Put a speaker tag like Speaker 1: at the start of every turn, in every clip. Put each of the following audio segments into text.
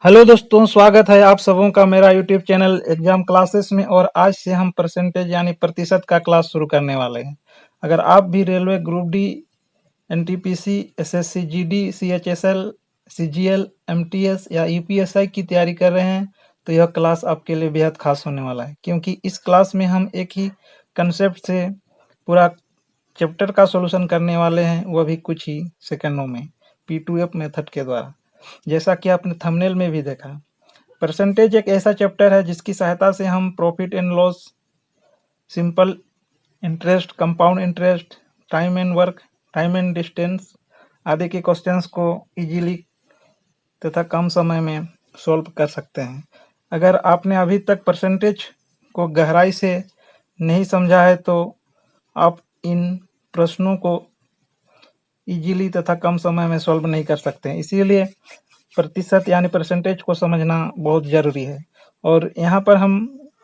Speaker 1: Hello दोस्तों, स्वागत है आप सबों का मेरा यूट्यूब चैनल एग्जाम क्लासेस में। और आज से हम परसेंटेज यानी प्रतिशत का क्लास शुरू करने वाले हैं। अगर आप भी railway group D, NTPC, SSC GD, CHSL, CGL, MTS या यूपीएसआई की तैयारी कर रहे हैं तो यह क्लास आपके लिए बेहद खास होने वाला है, क्योंकि इस क्लास में हम एक ही कंसेप्ट से पूरा चैप्टर का सॉल्यूशन करने वाले हैं, वह भी कुछ ही सेकंडों में P2F मेथड के द्वारा। जैसा कि आपने थंबनेल में भी देखा, परसेंटेज एक ऐसा चैप्टर है जिसकी सहायता से हम profit and loss, simple interest, compound interest, time and work, time and distance आदि के क्वेश्चंस को इजीली तथा कम समय में सॉल्व कर सकते हैं। अगर आपने अभी तक परसेंटेज को गहराई से नहीं समझा है तो आप इन प्रश्नों को इजीली तथा कम समय में सॉल्व नहीं कर सकते हैं। इसीलिए प्रतिशत यानी परसेंटेज को समझना बहुत ज़रूरी है। और यहाँ पर हम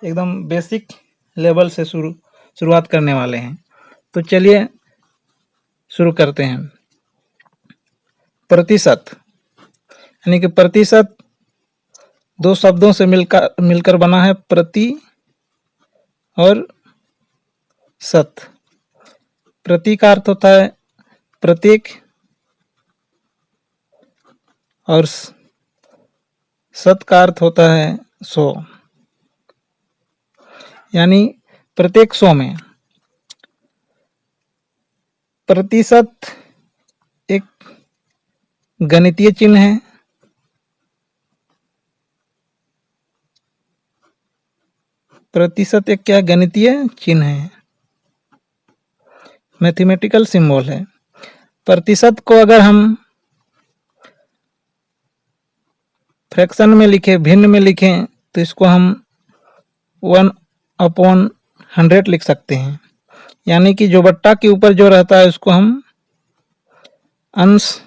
Speaker 1: एकदम बेसिक लेवल से शुरुआत करने वाले हैं। तो चलिए शुरू करते हैं। प्रतिशत यानी कि प्रतिशत दो शब्दों से मिलकर बना है, प्रति और शत। प्रति का अर्थ होता है प्रत्येक और शत का अर्थ होता है 100। यानी प्रत्येक 100 में प्रतिशत एक गणितीय चिन्ह है। प्रतिशत एक क्या गणितीय चिन्ह है, मैथमेटिकल सिंबल है। प्रतिशत को अगर हम फ्रैक्शन में लिखें, भिन्न में लिखें, तो इसको हम 1/100 लिख सकते हैं। यानी कि जो बट्टा के ऊपर जो रहता है उसको हम अंश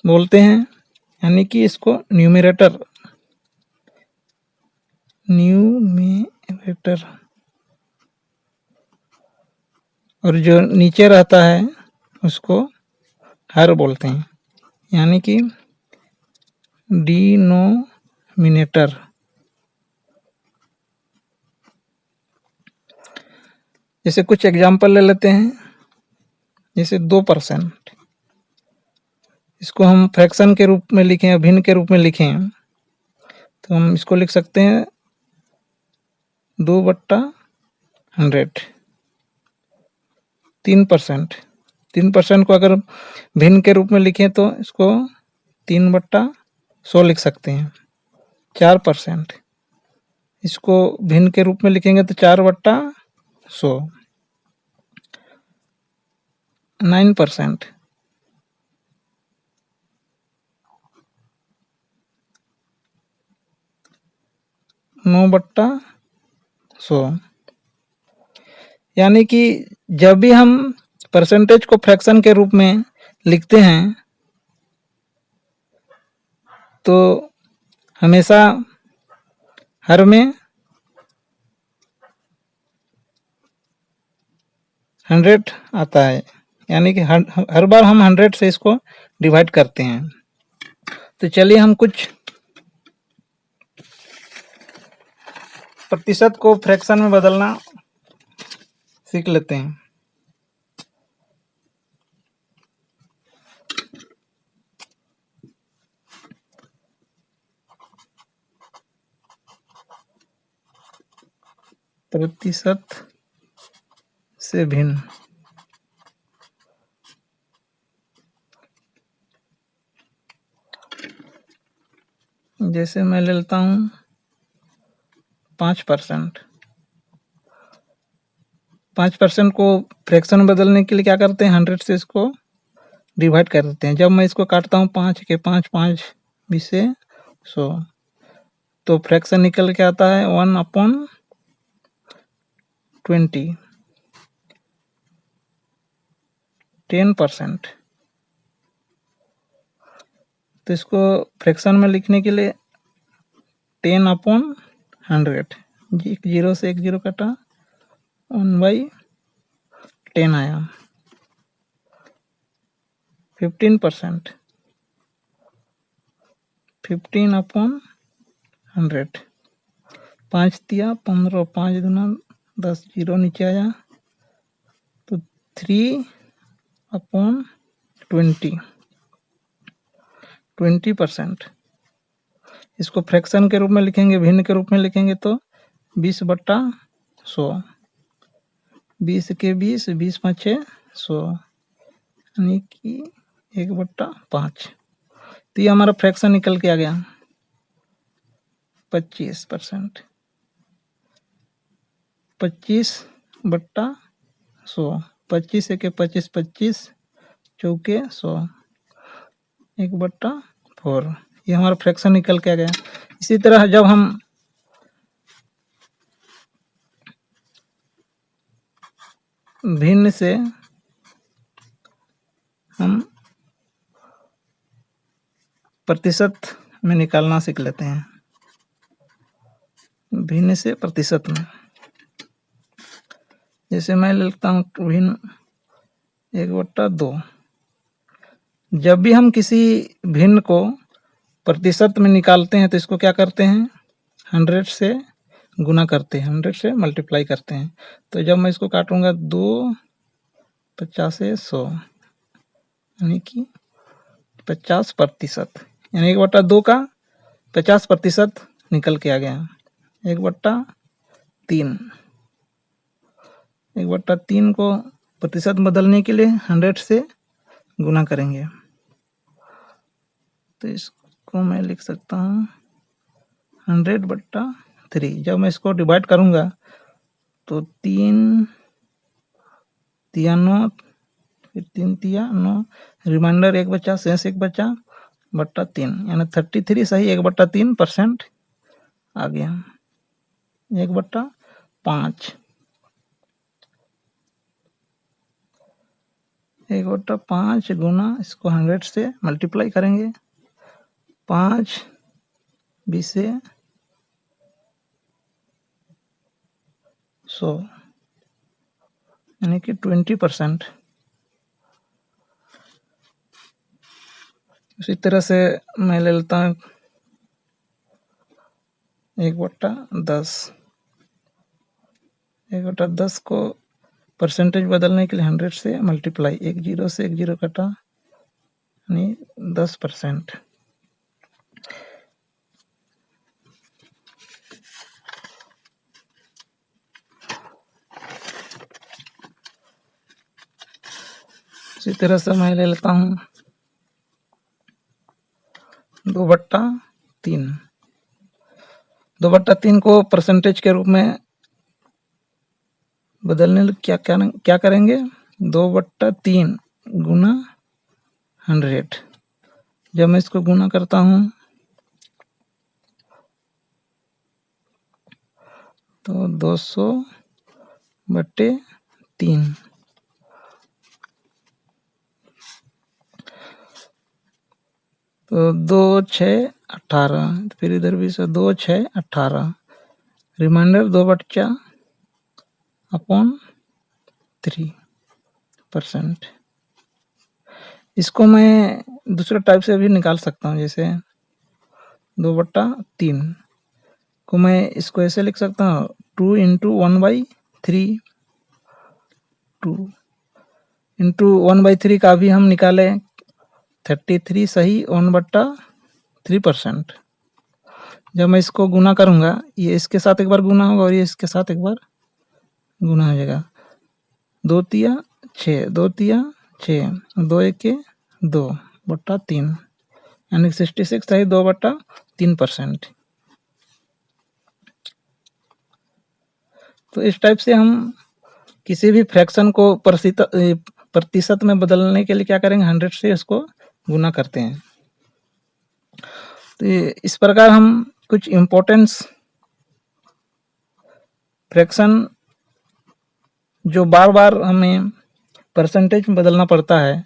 Speaker 1: बोलते हैं, यानी कि इसको न्यूमरेटर और जो नीचे रहता है उसको हर बोलते हैं, यानी कि डिनोमिनेटर। जैसे कुछ एग्जाम्पल ले लेते हैं। जैसे 2%, इसको हम फ्रैक्शन के रूप में लिखें या भिन्न के रूप में लिखें तो हम इसको लिख सकते हैं 2/100। 3% को अगर भिन्न के रूप में लिखें तो इसको 3/100 लिख सकते हैं। 4%, इसको भिन्न के रूप में लिखेंगे तो 4/100। 9%, नौ बट्टा 100। यानी कि जब भी हम परसेंटेज को फ्रैक्शन के रूप में लिखते हैं तो हमेशा हर में 100 आता है, यानी कि हर बार हम 100 से इसको डिवाइड करते हैं। तो चलिए हम कुछ प्रतिशत को फ्रैक्शन में बदलना सीख लेते हैं। प्रतिशत से भिन्न, जैसे मैं ले लेता हूँ 5%। 5% को फ्रैक्शन बदलने के लिए क्या करते हैं, 100 से इसको डिवाइड कर देते हैं। जब मैं इसको काटता हूँ 5 के 5, 5 20 से 100, तो फ्रैक्शन निकल के आता है 1/20, 10%। तो इसको फ्रैक्शन में लिखने के लिए 10/100, 0 से 1 0 कटा, 1/10 आया। 15%, 15/100, 5 तिया 15, 5 दूना 10, 0 नीचे आया तो 3/20, 20%। इसको फ्रैक्शन के रूप में लिखेंगे, भिन्न के रूप में लिखेंगे तो 20/100, 20 के 20, 20 5 100, यानी कि 1/5। तो ये हमारा फ्रैक्शन निकल के आ गया 25%। 25/100, 25 के 25, 25 चौके 100, 1/4। ये हमारा फ्रैक्शन निकल के आ गया। इसी तरह जब हम भिन्न से हम प्रतिशत में निकालना सीख लेते हैं, भिन्न से प्रतिशत में। जैसे मैं लिखता हूँ भिन्न 1/2। जब भी हम किसी भिन्न को प्रतिशत में निकालते हैं तो इसको क्या करते हैं, 100 से गुना करते हैं, 100 से मल्टीप्लाई करते हैं। तो जब मैं इसको काटूंगा 2 50 100, यानी कि 50%, यानी 1/2 का 50% निकल के आ गया। 1/3, 1/3 को प्रतिशत बदलने के लिए 100 से गुना करेंगे। तो इसको मैं लिख सकता हूँ 100/3। जब मैं इसको डिवाइड करूंगा तो 3 तिया 9, फिर 3 तिया 9, रिमाइंडर 1 बचा, शेष 1 बचा /3, यानी 33 सही 1/3% आ गया। 1/5, 1/5 गुना इसको 100 से मल्टीप्लाई करेंगे, 5 20 100, यानी कि 20%। इसी तरह से मैं ले लेता हूँ 1/10। 1/10 को परसेंटेज बदलने के लिए 100 से मल्टीप्लाई, 1 0 से 1 0 कटा, यानी 10%। इसी तरह से मैं ले लेता हूँ 2/3। 2/3 को परसेंटेज के रूप में बदलने क्या करेंगे, 2/3 गुना 100। जब मैं इसको गुना करता हूँ तो 200/3, तो 2 6 18, फिर इधर भी से 2 6 18, रिमाइंडर 2/3%। इसको मैं दूसरे टाइप से भी निकाल सकता हूँ, जैसे 2/3 को मैं इसको ऐसे लिख सकता हूँ 2 × 1/3, 2 × 1/3 का भी हम निकाले 33 सही 1/3%। जब मैं इसको गुना करूंगा, ये इसके साथ एक बार गुना होगा और ये इसके साथ एक बार गुना हो जाएगा। 2 तिया 6, 2 तिया 6, 2 1 2/3, यानी 66 सही 2/3%। तो इस टाइप से हम किसी भी फ्रैक्शन को प्रतिशत में बदलने के लिए क्या करेंगे, 100 से इसको गुना करते हैं। तो इस प्रकार हम कुछ इम्पोर्टेंस फ्रैक्शन जो बार बार हमें परसेंटेज में बदलना पड़ता है,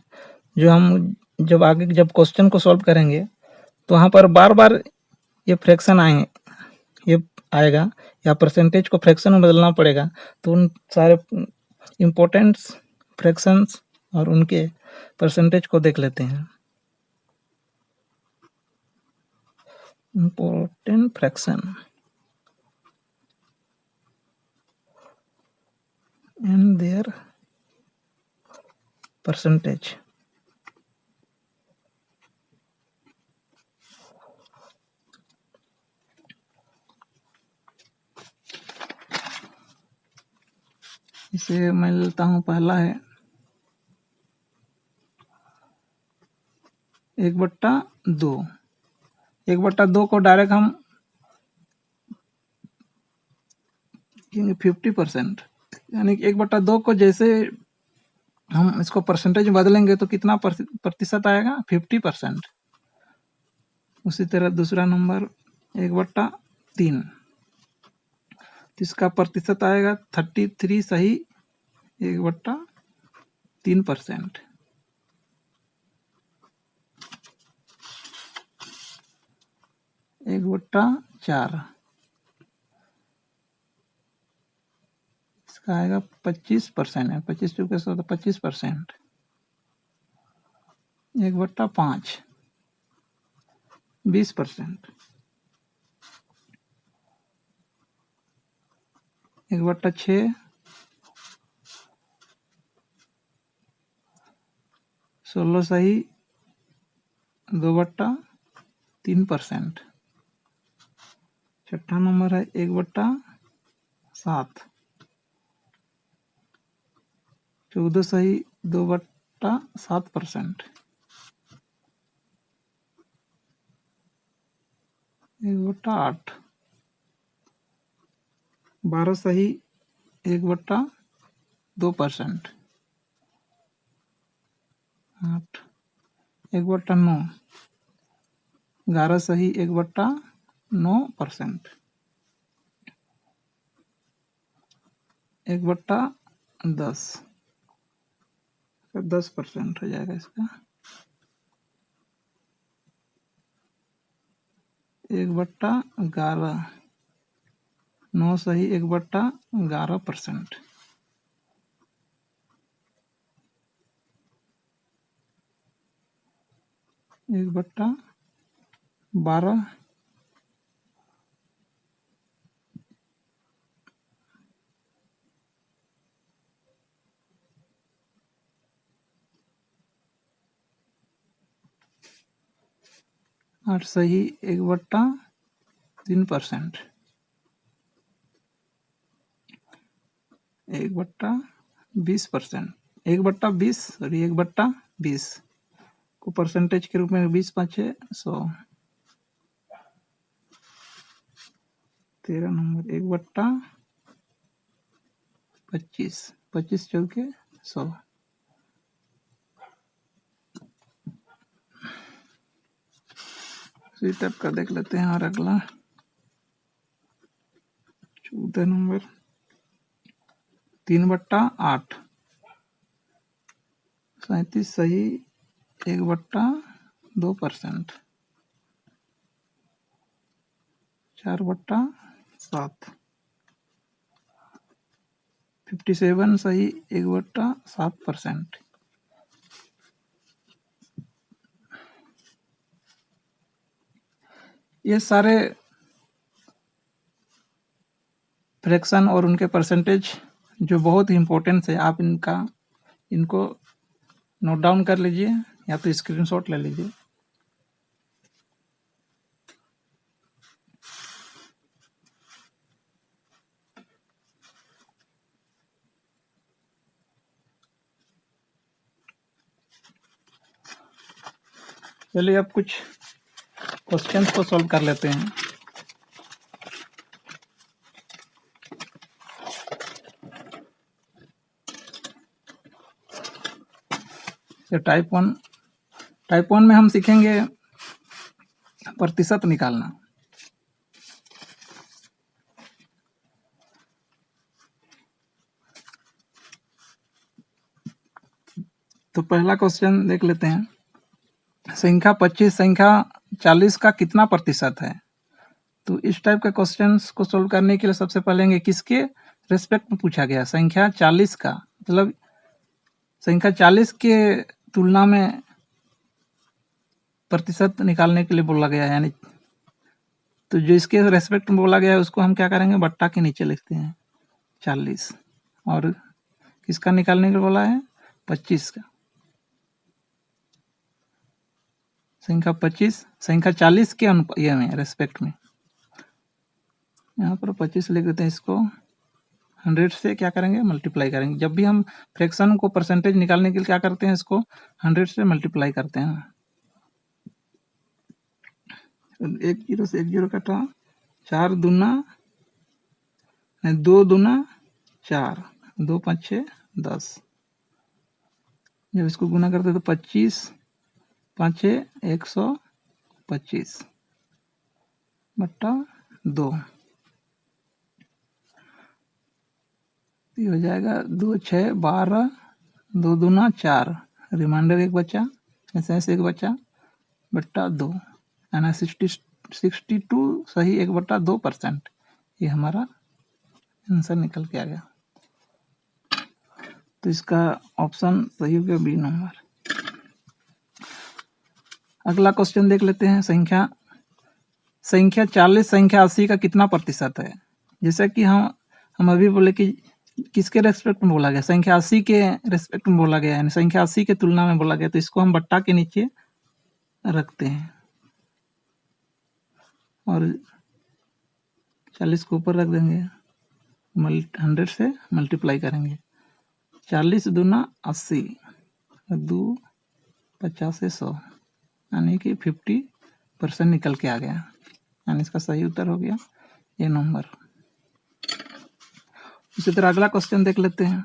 Speaker 1: जो हम जब आगे जब क्वेश्चन को सॉल्व करेंगे तो वहाँ पर बार बार ये फ्रैक्शन आएगा या परसेंटेज को फ्रैक्शन में बदलना पड़ेगा। तो उन सारे इम्पोर्टेंट्स फ्रैक्शंस और उनके परसेंटेज को देख लेते हैं। important fraction and their percentage. इसे मैं लेता हूं, पहला है 1/2। 1/2 को डायरेक्ट हम 50%, यानी 1/2 को जैसे हम इसको परसेंटेज बदलेंगे तो कितना प्रतिशत आएगा, 50%। उसी तरह दूसरा नंबर 1/3, इसका प्रतिशत आएगा 33, सही 1/3%। एक बट्टा 4, इसका आएगा 25% है, 25 चुके 100 तो 25%। 1/5 20%। 1/6 16, सही 2/3%। छठा नंबर है 1/7 14, सही 2/7%। 1/8 12, सही 1/2%। 8 1/9 11, सही 1/9%। 1/10 10% हो जाएगा इसका। 1/11 9, सही 1/11%। 1/12 8, सही 1/3%। 1/20%, 1/20 और 1/20 को परसेंटेज के रूप में 20×5 100। 13 नंबर 1/25 25 चौके 100। इसी टाइप का देख लेते हैं। और अगला 14 नंबर 3/8 37, सही 1/2%। 4/7 57, सही 1/7%। ये सारे फ्रैक्शन और उनके परसेंटेज जो बहुत ही इम्पोर्टेंट है, आप इनको नोट डाउन कर लीजिए या तो स्क्रीनशॉट ले लीजिए। चलिए अब कुछ क्वेश्चंस को सॉल्व कर लेते हैं। टाइप 1 में हम सीखेंगे प्रतिशत निकालना। तो पहला क्वेश्चन देख लेते हैं। संख्या 25 संख्या 40 का कितना प्रतिशत है? तो इस टाइप के क्वेश्चंस को सोल्व करने के लिए सबसे पहले किसके रेस्पेक्ट में पूछा गया? संख्या 40 का, मतलब संख्या 40 के तुलना में प्रतिशत निकालने के लिए बोला गया है। यानी तो जो इसके रेस्पेक्ट में बोला गया है उसको हम क्या करेंगे, बट्टा के नीचे लिखते हैं 40, और किसका निकालने के बोला है, 25 का। संख्या 25 संख्या 40 के ये में रेस्पेक्ट में, यहाँ पर 25 लिख देते हैं, इसको 100 से क्या करेंगे, मल्टीप्लाई करेंगे। जब भी हम फ्रैक्शन को परसेंटेज निकालने के लिए क्या करते हैं, इसको 100 से मल्टीप्लाई करते हैं। 1 0 से 1 0 कटा, 4 दूना 2 दूना 4, 2 5 6 10। जब इसको गुना करते तो 25 5 6 125 बट्टा 2, ये हो जाएगा 2 6 12, 2 दूना 4, रिमाइंडर 1 बचा, ऐसे 1 बचा बट्टा 2, यानी 62 सही 1/2%। ये हमारा आंसर निकल के आ गया। तो इसका ऑप्शन सही हो गया बी नंबर। अगला क्वेश्चन देख लेते हैं। संख्या 40 संख्या 80 का कितना प्रतिशत है। जैसा कि हम अभी बोले कि किसके रेस्पेक्ट में बोला गया, संख्या 80 के रेस्पेक्ट में बोला गया है, संख्या 80 के तुलना में बोला गया, तो इसको हम बट्टा के नीचे रखते हैं और 40 को ऊपर रख देंगे, 100 से मल्टीप्लाई करेंगे। 40 दूना 80, 2 50 से 100, यानी कि 50% निकल के आ गया, यानी इसका सही उत्तर हो गया ये नंबर। इसी तरह अगला क्वेश्चन देख लेते हैं।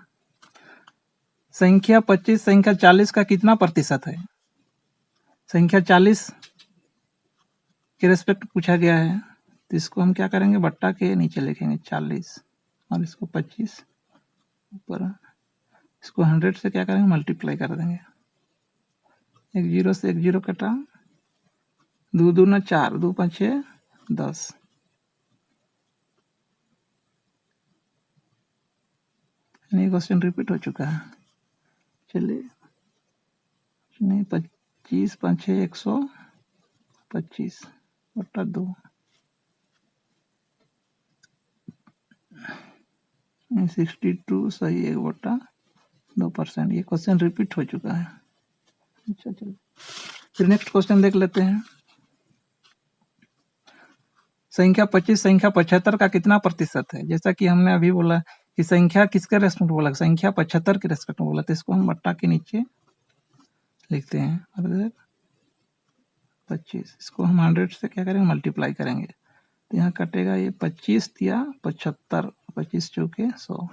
Speaker 1: संख्या 25 संख्या 40 का कितना प्रतिशत है। संख्या 40 के रेस्पेक्ट पूछा गया है, तो इसको हम क्या करेंगे, बट्टा के नीचे लिखेंगे 40 और इसको 25 ऊपर, इसको 100 से क्या करेंगे, मल्टीप्लाई कर देंगे। 1 0 से 1 0 कटा, 2 दूना 4, 2 5 6 10। नहीं, क्वेश्चन रिपीट हो चुका है। चलिए नहीं, 25 5 6 125 बट्टा 2, 62 सही 1/2%। ये क्वेश्चन रिपीट हो चुका है। अच्छा चलो फिर नेक्स्ट क्वेश्चन देख लेते हैं। संख्या 25 संख्या 75 का कितना प्रतिशत है। जैसा कि हमने अभी बोला कि संख्या किसके रेस्पेक्ट में बोला, संख्या 75 के रेस्पेक्ट में बोला, तो इसको हम बट्टा के नीचे लिखते हैं और 25, इसको हम 100 से क्या करेंगे, मल्टीप्लाई करेंगे, तो यहाँ कटेगा ये 25 या 75, 25 चौके 100।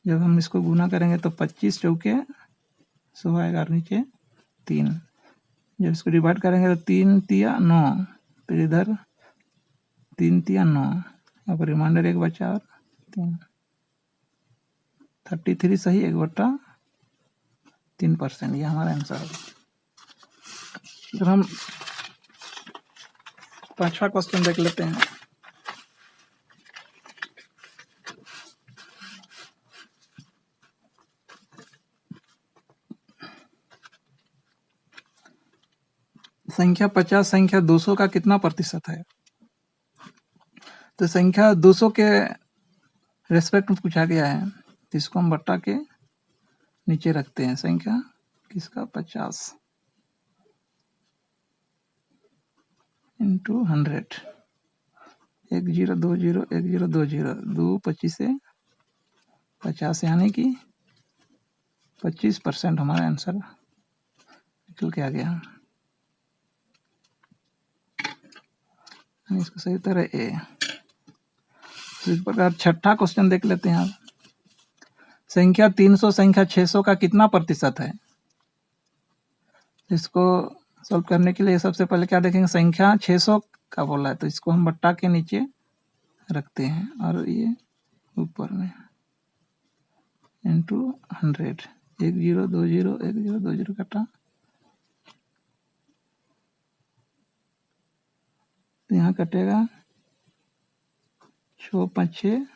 Speaker 1: जब हम इसको गुना करेंगे तो 25 चौके 100 आएगा और नीचे 3। जब इसको डिवाइड करेंगे तो 3 तिया 9, फिर इधर 3 तिया 9, यहाँ पर रिमाइंडर 1 बचा और 3, 33 सही 1/3%। ये हमारा आंसर है। फिर हम 5वां क्वेश्चन देख लेते हैं। संख्या 50 संख्या 200 का कितना प्रतिशत है। तो संख्या 200 के रेस्पेक्ट में पूछा गया है, तो इसको हम बट्टा के नीचे रखते हैं। संख्या किसका, 50 इंटू 100, 1 0 2 0 1 0 2 0, 2 25 से 50, यानी कि 25% हमारा आंसर निकल के आ गया। इसका सही उत्तर है ए। इस प्रकार 6ठा क्वेश्चन देख लेते हैं आप। संख्या 300 संख्या 600 का कितना प्रतिशत है। इसको सॉल्व करने के लिए सबसे पहले क्या देखेंगे, संख्या 600 का बोला है, तो इसको हम बट्टा के नीचे रखते हैं और ये ऊपर में इंटू 100, 1 0 2 0 1 0 2 0 कटा, तो यहाँ कटेगा 6 5 6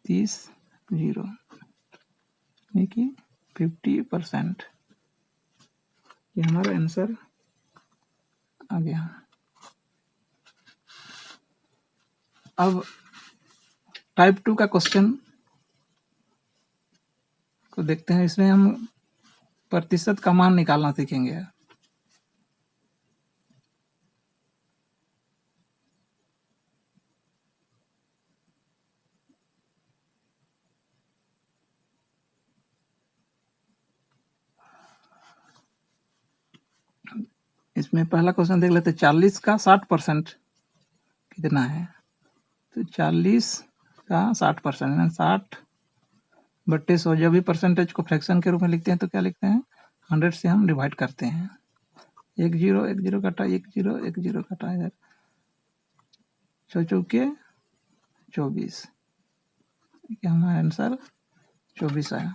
Speaker 1: 30 0, यानी कि 50%। ये हमारा आंसर आ गया। अब टाइप 2 का क्वेश्चन को देखते हैं। इसमें हम प्रतिशत का मान निकालना सीखेंगे। इसमें पहला क्वेश्चन देख लेते हैं। 40 का 60% कितना है? तो 40 का 60%, 60/100। जब भी परसेंटेज को फ्रैक्शन के रूप में लिखते हैं तो क्या लिखते हैं? 100 से हम डिवाइड करते हैं। 1 0 1 0 कटा, 1 0 1 0 कटा, इधर 6 चौके 24। क्या हमारा आंसर 24 आया।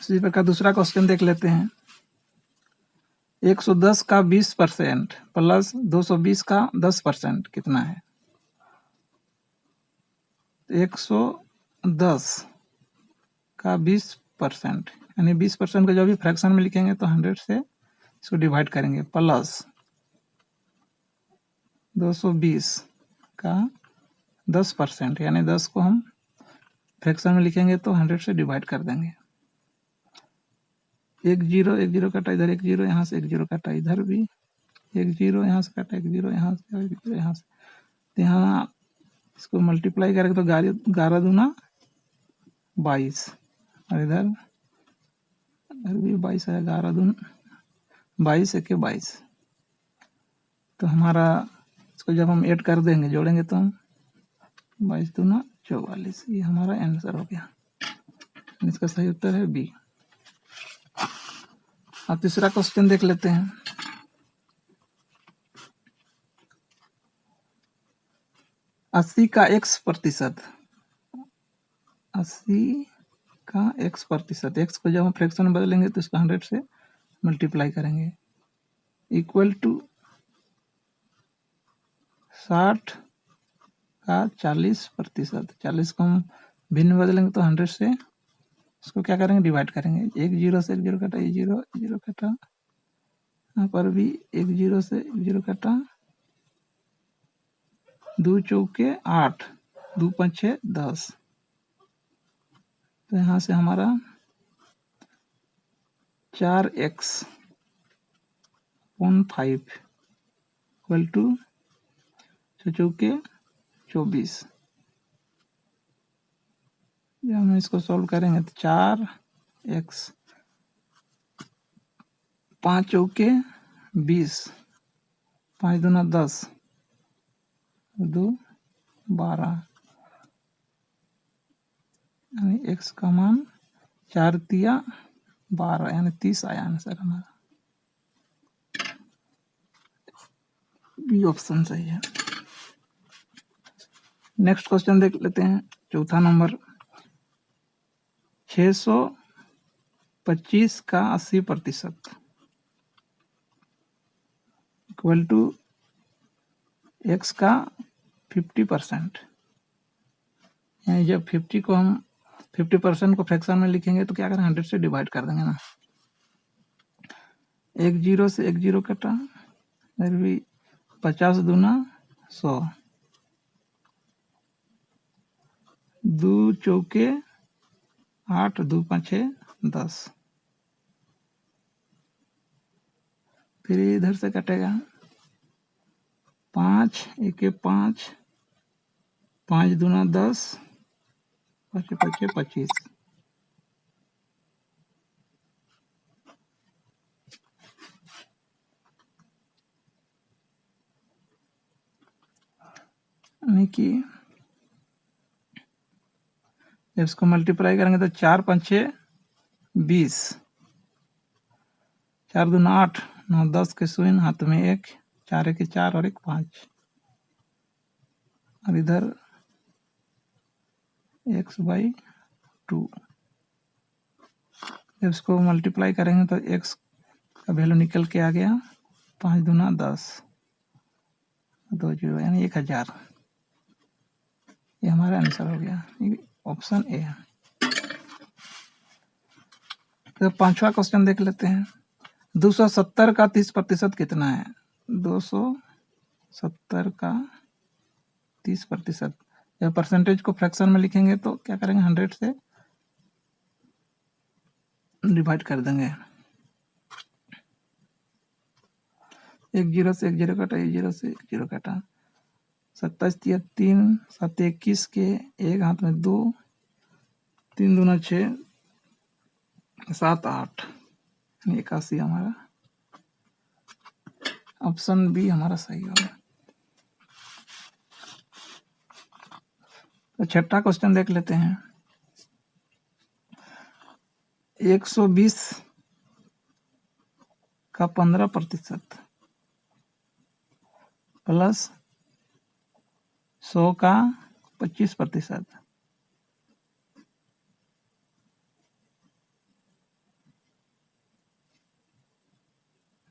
Speaker 1: इसी प्रकार दूसरा क्वेश्चन देख लेते हैं। 110 का 20% प्लस 220 का 10% कितना है? 110 का 20% यानी 20% को जब भी फ्रैक्शन में लिखेंगे तो 100 से इसको डिवाइड करेंगे, प्लस 220 का 10% यानी 10 को हम फ्रैक्शन में लिखेंगे तो 100 से डिवाइड कर देंगे। 1 0 1 0 कटा, इधर 1 0, यहाँ से 1 0 कटा, इधर भी 1 0, यहाँ से कटा 1 0, यहाँ से 1 0, यहाँ से। तो यहाँ इसको मल्टीप्लाई करेंगे तो 11 दूना 22, और इधर भी 22 है। 11 दूना 22, 1 22। तो हमारा इसको जब हम ऐड कर देंगे, जोड़ेंगे तो हम 22 दूना 44। ये हमारा आंसर हो गया। इसका सही उत्तर है बी। अब तीसरा क्वेश्चन देख लेते हैं। 80 का x%, 80 का x%, x को जब हम फ्रैक्शन में बदलेंगे तो इसको 100 से मल्टीप्लाई करेंगे, इक्वल टू 60 का 40%। 40 को हम भिन्न में बदलेंगे तो 100 से इसको क्या करेंगे? डिवाइड करेंगे। 1 0 से 1 0 कटा, 1 0 0 कटा, यहाँ पर भी 1 0 से 1 0 कटा, 2 चौके 8, 2 5 10। तो यहाँ से हमारा 4x/5 इक्वल टू 6 चौके 24। जब हम इसको सॉल्व करेंगे तो 4x 5 चौके 20, 5 दूना 10, 2 12, यानी x का मान 4 तिया 12 यानी 30 आया आंसर हमारा। बी ऑप्शन सही है। नेक्स्ट क्वेश्चन देख लेते हैं। चौथा नंबर, 625 का 80% इक्वल टू x का 50%। यानी जब 50 को हम 50% को फ्रैक्शन में लिखेंगे तो क्या करें? 100 से डिवाइड कर देंगे ना। 1 0 से 1 0 कटा, फिर भी 50 दूना 100, 2 चौके 8, 2 5 10। फिर इधर से कटेगा 5 1 5, 5 दूना 10, 5 5 25। यानी कि जब इसको मल्टीप्लाई करेंगे तो 4 5 20, 4 दूना 8, 9 10 के शून्य, हाथ में 1, 4 1 4 और 1 5, और इधर x/2। जब इसको मल्टीप्लाई करेंगे तो x का वैल्यू निकल के आ गया 5 दूना 10, 2 0 यानी 1000। ये हमारा आंसर हो गया, ऑप्शन ए है। तो पांचवा क्वेश्चन देख लेते हैं। 270 का 30% कितना है? 270 का 30%। जब परसेंटेज को फ्रैक्शन में लिखेंगे तो क्या करेंगे, 100 से डिवाइड कर देंगे। एक जीरो से एक जीरो कटा, एक जीरो से एक जीरो कटा। 27 तिया 3, 7 21 के एक हाथ में 2, 3 दूना 6, 7 8, 81 हमारा ऑप्शन बी हमारा सही होगा। तो छठा क्वेश्चन देख लेते हैं। 120 का 15% प्लस 100 का 25%।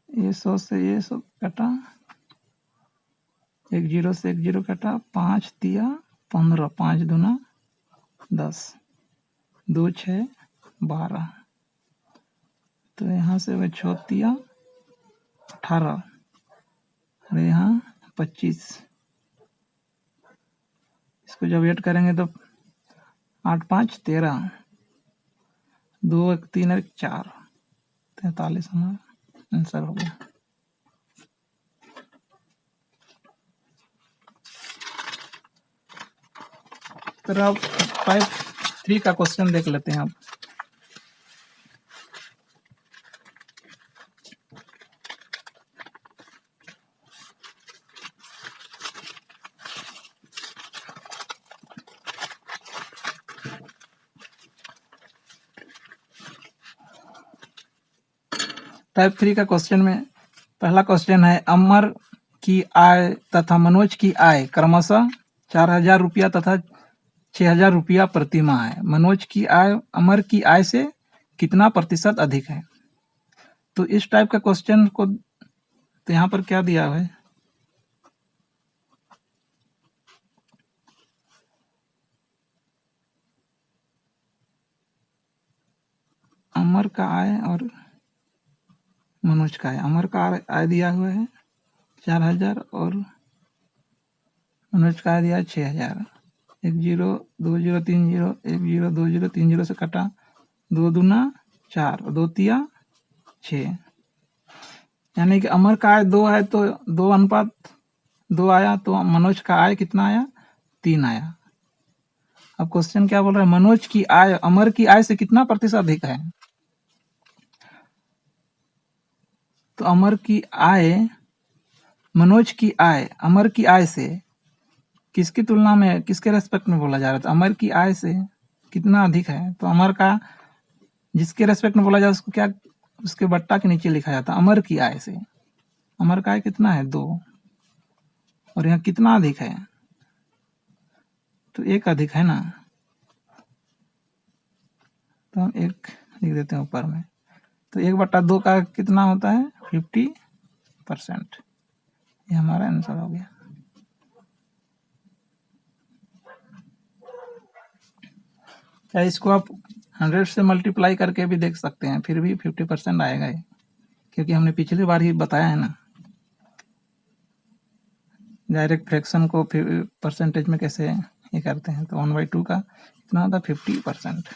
Speaker 1: ये 100 से ये 100 कटा, एक जीरो से एक जीरो कटा, 5 तिया 15, 5 दूना 10, 2 6 12। तो यहाँ से वह 6 तिया 18 और यहाँ 25। इसको जब ऐड करेंगे तो 8 5 13, 2 1 3 1 4, 43 हमारा आंसर हो गया। तो अब टाइप 3 का क्वेश्चन देख लेते हैं। अब टाइप 3 का क्वेश्चन में पहला क्वेश्चन है, अमर की आय तथा मनोज की आय क्रमशः 4000 रुपया तथा 6000 रुपया प्रति माह है। मनोज की आय अमर की आय से कितना प्रतिशत अधिक है? तो इस टाइप का क्वेश्चन को तो यहाँ पर क्या दिया है, अमर का आय और मनोज का आय। अमर का आय दिया हुआ है 4000 और मनोज का आय दिया है 6000। 1 0 2 0 3 0, 1 0 2 0 3 0 से कटा, 2 दूना 4, 2 तिया 6, यानी कि अमर का आय 2 है तो 2:2 आया, तो मनोज का आय कितना आया, 3 आया। अब क्वेश्चन क्या बोल रहा है, मनोज की आय अमर की आय से कितना प्रतिशत अधिक है? तो अमर की आय मनोज की आय अमर की आय से किसकी तुलना में, किसके रेस्पेक्ट में बोला जा रहा है? तो अमर की आय से कितना अधिक है? तो अमर का जिसके रेस्पेक्ट में बोला जाए उसको क्या, उसके बट्टा के नीचे लिखा जाता है अमर की आय से। अमर का आय कितना है, 2, और यहाँ कितना अधिक है, तो 1 अधिक है ना, तो हम 1 लिख देते हैं ऊपर में। तो 1/2 का कितना होता है, 50%। ये हमारा आंसर हो गया। क्या इसको आप 100 से मल्टीप्लाई करके भी देख सकते हैं, फिर भी 50% आएगा ही, क्योंकि हमने पिछली बार ही बताया है ना डायरेक्ट फ्रैक्शन को परसेंटेज में कैसे ये करते हैं। तो 1/2 का कितना होता है, 50%।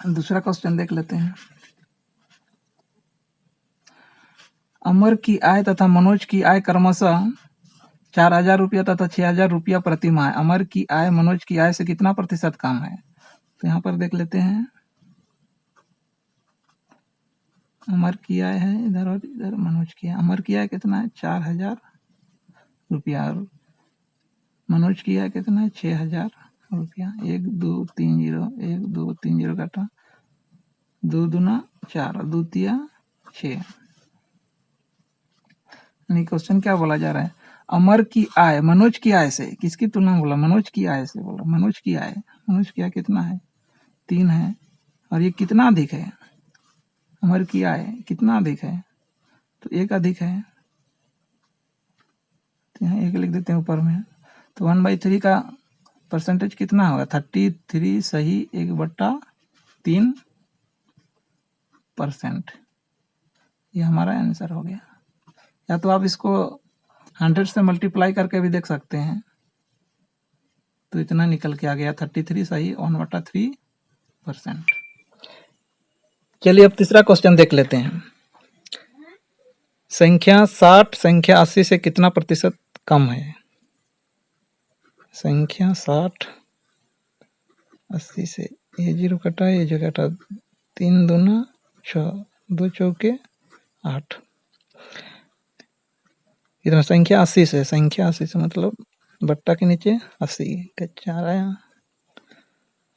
Speaker 1: दूसरा क्वेश्चन देख लेते हैं। अमर की आय तथा मनोज की आय क्रमशः 4000 रुपया तथा 6000 रुपया प्रति माह। अमर की आय मनोज की आय से कितना प्रतिशत कम है? तो यहाँ पर देख लेते हैं, अमर की आय है इधर और इधर मनोज की आय। अमर की आय कितना है, 4000 रुपया, और मनोज की आय कितना है, 6000 रुपया। 1 2 3 0, 1 2 3 0 काटा, 2 दूना 4, 2 तिया 6। क्वेश्चन क्या बोला जा रहा है, अमर की आय मनोज की आय से किसकी तुलना में बोला, मनोज की आय से बोला। मनोज की आय कितना है, 3 है, और ये कितना अधिक है, अमर की आय कितना अधिक है, तो 1 अधिक है। तो यहाँ 1 लिख देते हैं ऊपर में। तो 1/3 का परसेंटेज कितना होगा? 33 सही 1/3%। ये हमारा आंसर हो गया। या तो आप इसको 100 से मल्टीप्लाई करके भी देख सकते हैं, तो इतना निकल के आ गया 33 सही 1/3%। चलिए अब तीसरा क्वेश्चन देख लेते हैं। संख्या 60 संख्या 80 से कितना प्रतिशत कम है? संख्या 60 80 से, ये 0 कटा, ये 0 कटा, 3 दूना 6, 2 चौके 8। इधर संख्या 80 से, संख्या 80 से मतलब बट्टा के नीचे 80 का 4 आया।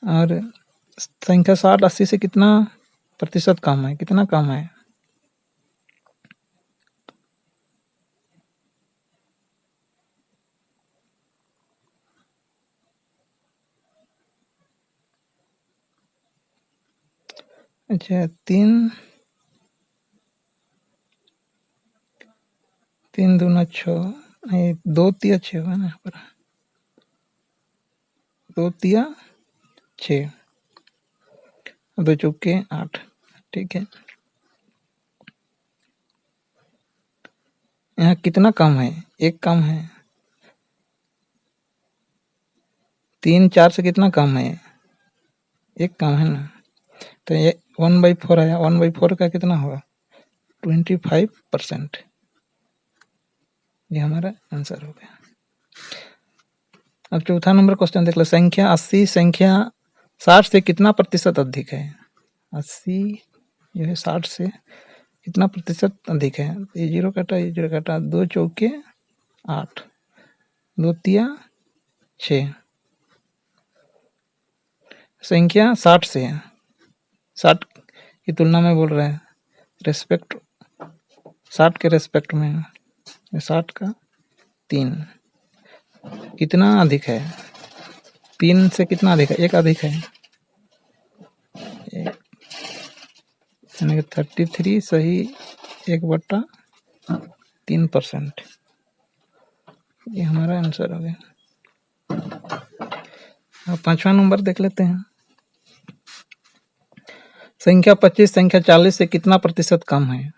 Speaker 1: और संख्या 60 80 से कितना प्रतिशत कम है? कितना कम है? अच्छा, 3 दूना 6, 2 तिया 6 होगा ना, यहाँ पर 2 तिया 6, 2 चौके 8। ठीक है, यहाँ कितना कम है? 1 कम है। 3 4 से कितना कम है? 1 कम है ना, तो ये 1/4 आया। 1/4 का कितना होगा? 25%। ये हमारा आंसर हो गया। अब चौथा नंबर क्वेश्चन देख लो। संख्या 80 संख्या 60 से कितना प्रतिशत अधिक है? 80 जो है 60 से कितना प्रतिशत अधिक है? ये 0 कटा, ये 0 कटा, 2 चौके 8, 2 तिया 6। संख्या 60 से है, 60 की तुलना में बोल रहे हैं, रेस्पेक्ट 60 के रेस्पेक्ट में 60 का 3 कितना अधिक है? 3 से कितना अधिक है? 1 अधिक है, यानी कि 33 सही 1/3%। ये हमारा आंसर हो गया। अब 5वां नंबर देख लेते हैं। संख्या 25 संख्या 40 से कितना प्रतिशत कम है?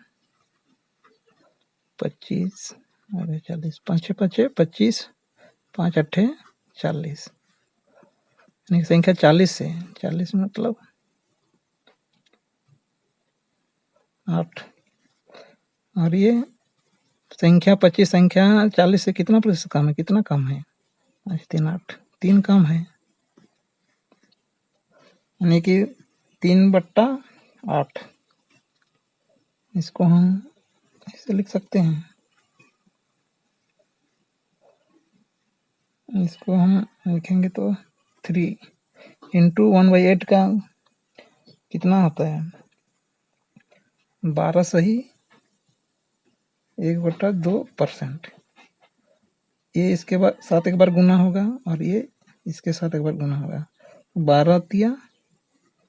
Speaker 1: 25 और 40, 5 5 25, 5 8 40, यानी संख्या 40 से, 40 मतलब 8। और ये संख्या 25 संख्या 40 से कितना प्रतिशत कम है? कितना कम है? 5 3 8, 3 कम है, यानी कि 3/8। इसको हम ऐसे लिख सकते हैं, इसको हम लिखेंगे तो 3 × 1/8 का कितना होता है? 12 सही 1/2%। ये इसके साथ एक बार गुना होगा और ये इसके साथ एक बार गुना होगा, 12 तिया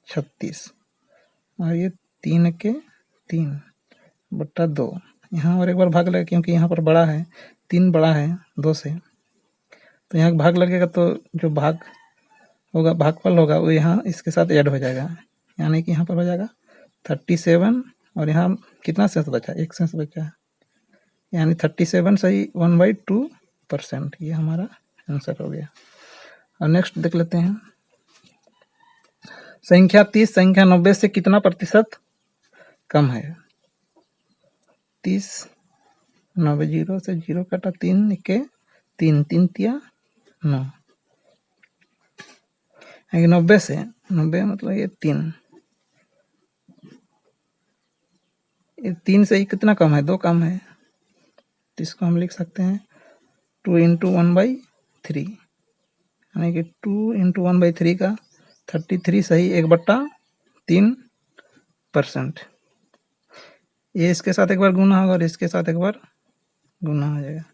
Speaker 1: 36 और ये 3 के 3/2। यहाँ और एक बार भाग लगेगा क्योंकि यहाँ पर बड़ा है, 3 बड़ा है 2 से, तो यहाँ भाग लगेगा तो जो भाग होगा, भागफल होगा, वो यहाँ इसके साथ ऐड हो जाएगा, यानी कि यहाँ पर हो जाएगा 37 और यहाँ कितना सेंस बचा? 1 सेंस बचा है, यानी 37 सही 1/2%। ये हमारा आंसर हो गया। और नेक्स्ट देख लेते हैं। संख्या 30 संख्या 90 से कितना प्रतिशत कम है? 30 90, 0 से 0 कटा, 3 के 3, 3 तिया 9, 90 से, 90 मतलब ये 3, ये 3 से ही कितना कम है? 2 कम है, तो इसको हम लिख सकते हैं 2 × 1/3, यानी कि 2 × 1/3 का 33 सही 1/3%। ये इसके साथ एक बार गुना होगा और इसके साथ एक बार गुना हो जाएगा,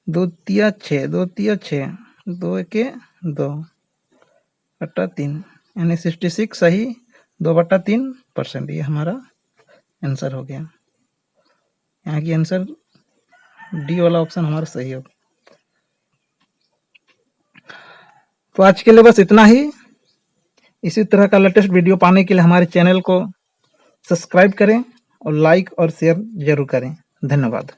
Speaker 1: 2 तिया 6, 2 तिया 6, 2 के 2/3, यानी 66 सही 2/3%। ये हमारा आंसर हो गया। यहाँ की आंसर डी वाला ऑप्शन हमारा सही होगा। तो आज के लिए बस इतना ही। इसी तरह का लेटेस्ट वीडियो पाने के लिए हमारे चैनल को सब्सक्राइब करें और लाइक और शेयर जरूर करें। धन्यवाद।